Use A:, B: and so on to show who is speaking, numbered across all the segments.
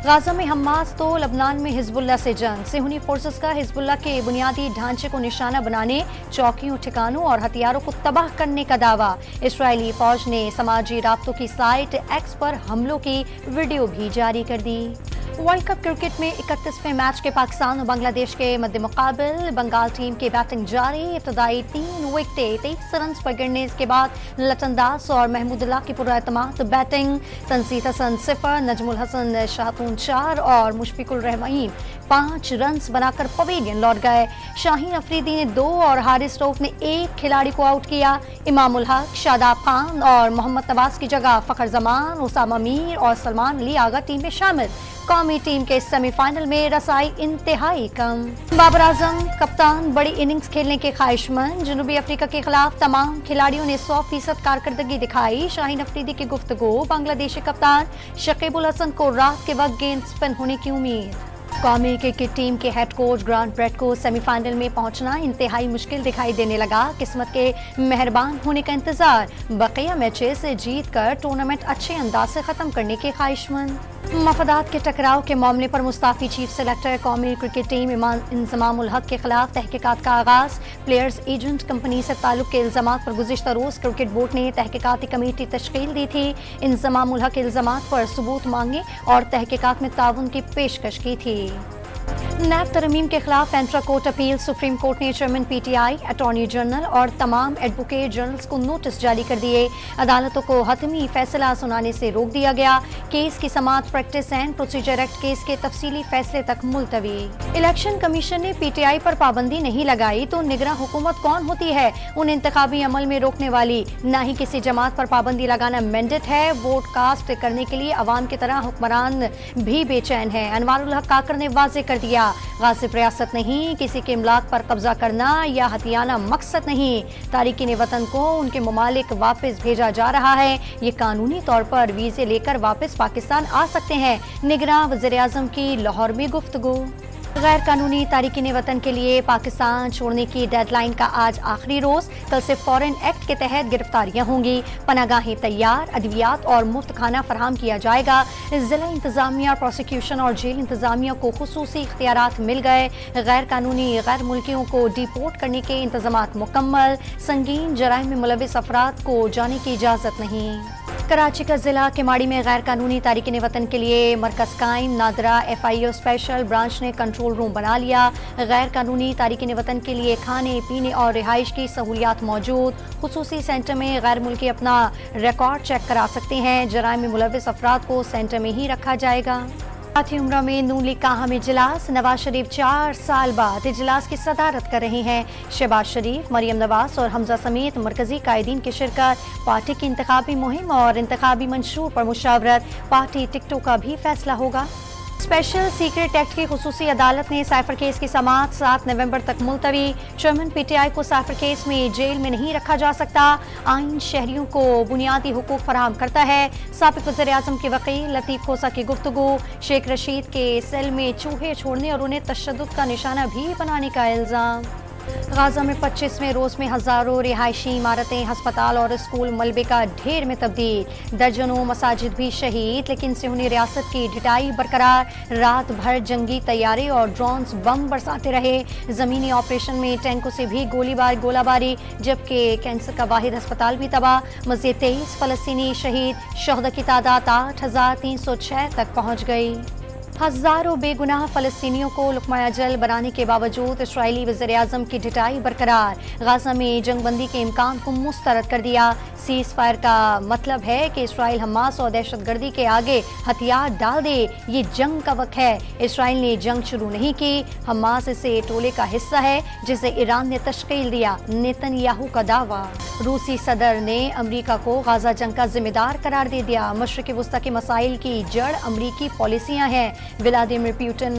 A: Gaza में Hamas तो लबनान में हिजबुल्लाह से जंग। सेहूनी फोर्सेस का हिजबुल्लाह के बुनियादी ढांचे को निशाना बनाने, चौकियों, ठिकानों और हथियारों को तबाह करने का दावा। इस्राएली फौज ने समाजी राब्तों की साइट एक्स पर हमलों की वीडियो भी जारी कर दी। वर्ल्ड कप क्रिकेट में 31वें मैच के पाकिस्तान और बांग्लादेश के मद्दे मुकाबिल बंगाल टीम की बैटिंग जारी। इब्तदाई 3 विकेटें 23 रन पर गिरने के बाद लटन दास और महमूदुल्लाह की पुरएतमाद बैटिंग। तनसीर हसन 0, नजमुल हसन शाहतून 4 और मुशफिकुर रहमान 5 रन बनाकर पवेलियन लौट गए। शाहीन अफरीदी ने 2 और हारिस रऊफ ने 1 खिलाड़ी को आउट किया। इमामुल हक, शादाब खान और मोहम्मद नवाज की जगह फखर जमान, उसामा मीर और सलमान अली आगा टीम में शामिल। कौमी टीम के सेमीफाइनल में रसाई इंतहाई कम। बाबर आजम कप्तान बड़ी इनिंग्स खेलने के ख्वाहिशमंद। जनूबी अफ्रीका के खिलाफ तमाम खिलाड़ियों ने 100% कारकर्दगी दिखाई। शाहीन अफरीदी की गुफ्तगू। बांग्लादेशी कप्तान शकीबुल हसन को रात के वक्त गेंद स्पिन होने की उम्मीद। कौमी क्रिकेट टीम के हेड कोच ग्रांट ब्रेट को सेमीफाइनल में पहुंचना इंतहाई मुश्किल दिखाई देने लगा। किस्मत के मेहरबान होने का इंतजार। बकिया मैचेस जीत कर टूर्नामेंट अच्छे अंदाज से खत्म करने के ख्वाहिशमंद। मफादात के टकराव के मामले पर मुस्ताफी चीफ सेलेक्टर कौमी क्रिकेट टीम इंजमामुल हक के खिलाफ तहकीकात का आगाज। प्लेयर्स एजेंट कंपनी से ताल्लुक के इल्जामात पर गुज़िश्ता रोज क्रिकेट बोर्ड ने तहकीकाती कमेटी तश्कील दी थी। इंजमामुल हक के इल्जामात पर सबूत मांगे और तहकीकात में ताउन की पेशकश की थी। नैब तरमीम के खिलाफ एंट्रा कोर्ट अपील। सुप्रीम कोर्ट ने चेयरमैन पीटीआई, अटॉर्नी जनरल और तमाम एडवोकेट जनरल्स को नोटिस जारी कर दिए। अदालतों को हतमी फैसला सुनाने से रोक दिया गया। केस की समाअत practice and procedure act case के तफसीली फैसले तक मुलतवी। इलेक्शन कमीशन ने पीटीआई पर पाबंदी नहीं लगाई तो निगरां हुकूमत कौन होती है उन इंतखाबी अमल में रोकने वाली। न ही किसी जमात पर पाबंदी लगाना मैंडेट है। वोट कास्ट करने के लिए अवाम की तरह हुक्मरान भी बेचैन है। अनवारुल हक काकर ने वाजे कर दिया, गासिब रियासत नहीं, किसी के इमलाक पर कब्जा करना या हथियाना मकसद नहीं। तारिकीन वतन को उनके ममालिक वापस भेजा जा रहा है। ये कानूनी तौर पर वीजे लेकर वापस पाकिस्तान आ सकते हैं। निगरां वज़ीर आज़म की लाहौर में गुफ्तगू। गैर कानूनी तारिकीन वतन के लिए पाकिस्तान छोड़ने की डेडलाइन का आज आखिरी रोज। कल से फॉरेन एक्ट के तहत गिरफ्तारियां होंगी। पनागाहें तैयार, अद्वियात और मुफ्त खाना फराहम किया जाएगा। जिला इंतजामिया, प्रोसिक्यूशन और जेल इंतजामिया को खुसूसी इख्तियारात मिल गए। गैर कानूनी गैर मुल्कियों को डिपोर्ट करने के इंतजामात मुकम्मल। संगीन जराइम में मुलविस अफराद को जाने की इजाज़त नहीं। कराची का जिला केमाड़ी में गैर कानूनी तारिकीन वतन के लिए मरकज कायम। नादरा FIO स्पेशल ब्रांच ने कंट्रोल रूम बना लिया। गैर कानूनी तारिकीन वतन के लिए खाने पीने और रिहाइश की सहूलियात मौजूद। खुसूसी सेंटर में गैर मुल्की अपना रिकॉर्ड चेक करा सकते हैं। जराइम में मुलविस अफराद को सेंटर में ही रखा जाएगा। साथी उम्रा में नून लीग का अहम इजलास। नवाज शरीफ 4 साल बाद इजलास की सदारत कर रहे हैं। शहबाज शरीफ, मरियम नवाज और हमजा समेत मरकजी कायदीन की शिरकत। पार्टी की इंतखाबी मुहिम और इंतखाबी मंशूर पर मुशावरत। पार्टी टिकटों का भी फैसला होगा। स्पेशल सीक्रेट एक्ट की खुसूसी अदालत ने साइफर केस की समाअत 7 नवंबर तक मुलतवी। चेयरमैन पीटीआई को साइफर केस में जेल में नहीं रखा जा सकता। आइन शहरियों को बुनियादी हुकूक फराहम करता है। साबिक वज़ीर आज़म के वकील लतीफ़ खोसा की गुफ्तगू। शेख रशीद के सेल में चूहे छोड़ने और उन्हें तशद्दुद का निशाना भी बनाने का इल्ज़ाम। गाजा में 25वें रोज में हजारों रिहायशी इमारतें, अस्पताल और स्कूल मलबे का ढेर में तब्दील। दर्जनों मसाजिद भी शहीद। लेकिन सेहूनी रियासत की ढिठाई बरकरार। रात भर जंगी तैयारे और ड्रोन्स बम बरसाते रहे। जमीनी ऑपरेशन में टैंकों से भी गोलाबारी। जबकि कैंसर का वाहिद अस्पताल भी तबाह। मज़ीद 23 फलस्तीनी शहीद। शहदा की तादाद 8,306 तक पहुँच गई। हजारों बेगुनाह फलस्तीनियों को लुक़मा अजल बनाने के बावजूद इसराइली वज़ीर आज़म की ढिठाई बरकरार। गाजा में जंगबंदी के इम्कान को मुस्तरद कर दिया। सीज़ फायर का मतलब है कि इसराइल हमास और दहशतगर्दी के आगे हथियार डाल दे। ये जंग का वक्त है। इसराइल ने जंग शुरू नहीं की। हमास इसे टोले का हिस्सा है जिसे ईरान ने तश्कील दिया। नेतन्याहू का दावा। रूसी सदर ने अमरीका को गाजा जंग का जिम्मेदार करार दे दिया। मशरिक़ वस्ता के मसाइल की जड़ अमरीकी पॉलिसियां हैं। व्लादिमीर पुतिन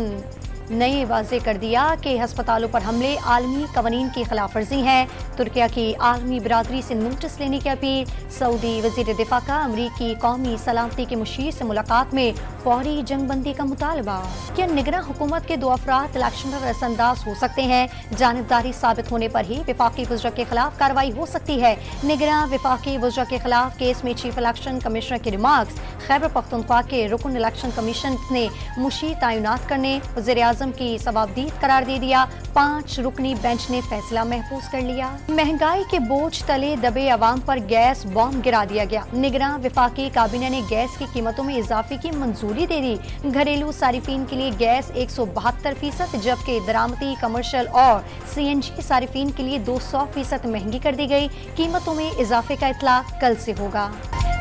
A: ने वाज़े कर दिया कि हस्पतालों पर हमले आलमी कवानीन की खिलाफ वर्जी है। तुर्किया की आलमी बिरादरी से नोटिस लेने की अपील। सऊदी वज़ीर दिफा का अमरीकी कौमी सलामती के मुशीर से मुलाकात में फौरी जंगबंदी का मुतालबा। क्या निगरां हुकूमत के 2 अफराद इलेक्शन पर असरअंदाज हो सकते हैं? जानिबदारी साबित होने पर ही विफाकी वज़रा के खिलाफ कार्रवाई हो सकती है। निगरां विफाकी वज़रा के खिलाफ केस में चीफ इलेक्शन कमिश्नर के रिमार्क्स। खैबर पख्तूनख्वा के रुकन इलेक्शन कमीशन ने मुशीर तैनात करने वज़ीर-ए-आज़म की सवाबदीद करार दे दिया। 5 रुकनी बेंच ने फैसला महफूज कर लिया। महंगाई के बोझ तले दबे अवाम पर गैस बॉम्ब गिरा दिया गया। निगरां विफाकी काबीना ने गैस की कीमतों में इजाफे की मंजूरी दे दी। घरेलू सारिफीन के लिए गैस 172%, जबकि दरामदी, कमर्शियल और CNG सारिफीन के लिए 200% महंगी कर दी गई। कीमतों में इजाफे का इतला कल से होगा।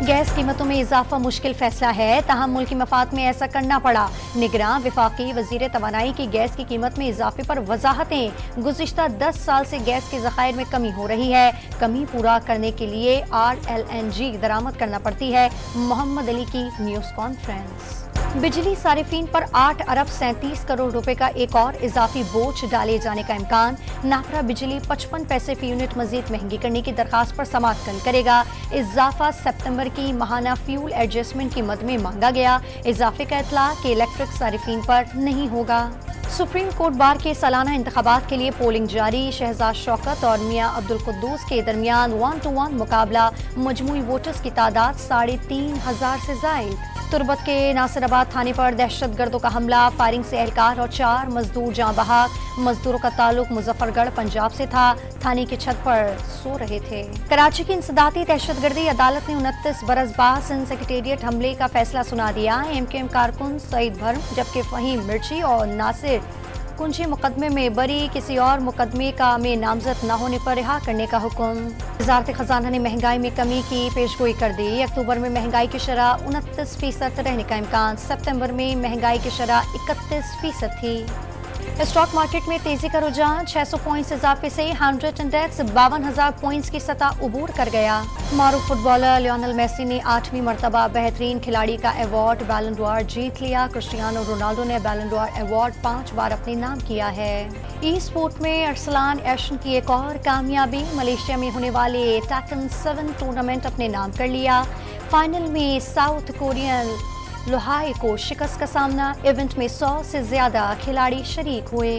A: गैस कीमतों में इजाफा मुश्किल फैसला है, ताहम मुल्की मफाद में ऐसा करना पड़ा। निगरां विफाकी वजीर तवानाई की गैस की कीमत में इजाफे पर वजाहतें। गुज़िश्ता 10 साल से गैस के ज़खायर में कमी हो रही है। कमी पूरा करने के लिए RLNG दरामद करना पड़ती है। मोहम्मद अली की न्यूज़ कॉन्फ्रेंस। बिजली सारिफीन पर 8 अरब 37 करोड़ रुपए का एक और इजाफी बोझ डाले जाने का इम्कान। नाफरा बिजली 55 पैसे फी यूनिट मजीद महंगी करने की दरखास्त पर समाअत कल करेगा। इजाफा सितंबर की माहाना फ्यूल एडजस्टमेंट की मद में मांगा गया। इजाफे का इतला कि इलेक्ट्रिक सारिफीन पर नहीं होगा। सुप्रीम कोर्ट बार के सालाना इंतखाबात के लिए पोलिंग जारी। शहजाद शौकत और मियां अब्दुल कुद्दूस के दरमियान 1-to-1 मुकाबला। मजमूई वोटर्स की तादाद 3,500 से जायद। तुर्बत के नासिराबाद थाने पर दहशतगर्दों का हमला। फायरिंग से एहलकार और 4 मजदूर जाँ बहक। मजदूरों का ताल्लुक मुजफ्फरगढ़ पंजाब से था। थाने की छत पर सो रहे थे। कराची की इंसदाती दहशतगर्दी अदालत ने 29 बरस बाद सिंध सेक्रेटेरिएट हमले का फैसला सुना दिया। MKM कारकुन सईद भर्म, जबकि फहीम मिर्ची और नासिर कुंजी मुकदमे में बरी। किसी और मुकदमे का में नामजद न होने पर रिहा करने का हुक्म। वज़ारत खजाना ने महंगाई में कमी की पेशगोई कर दी। अक्टूबर में महंगाई की शरह 29% रहने का इम्कान। सितंबर में महंगाई की शरह 31% थी। स्टॉक मार्केट में तेजी का रुझान। 600 पॉइंट्स इजाफे से 100 इंडेक्स 52,000 पॉइंट्स की सतह उबूर कर गया। मारूफ फुटबॉलर लियोनेल मेसी ने 8वीं मरतबा बेहतरीन खिलाड़ी का अवार्ड बैलन ड'ओर जीत लिया। क्रिस्टियानो रोनाल्डो ने बैलन ड'ओर अवार्ड 5 बार अपने नाम किया है। ई स्पोर्ट में अरसलान एशन की एक और कामयाबी। मलेशिया में होने वाले टैकन 7 टूर्नामेंट अपने नाम कर लिया। फाइनल में साउथ कोरियन लोहाई को शिकस्त का सामना। इवेंट में 100 से ज्यादा खिलाड़ी शरीक हुए।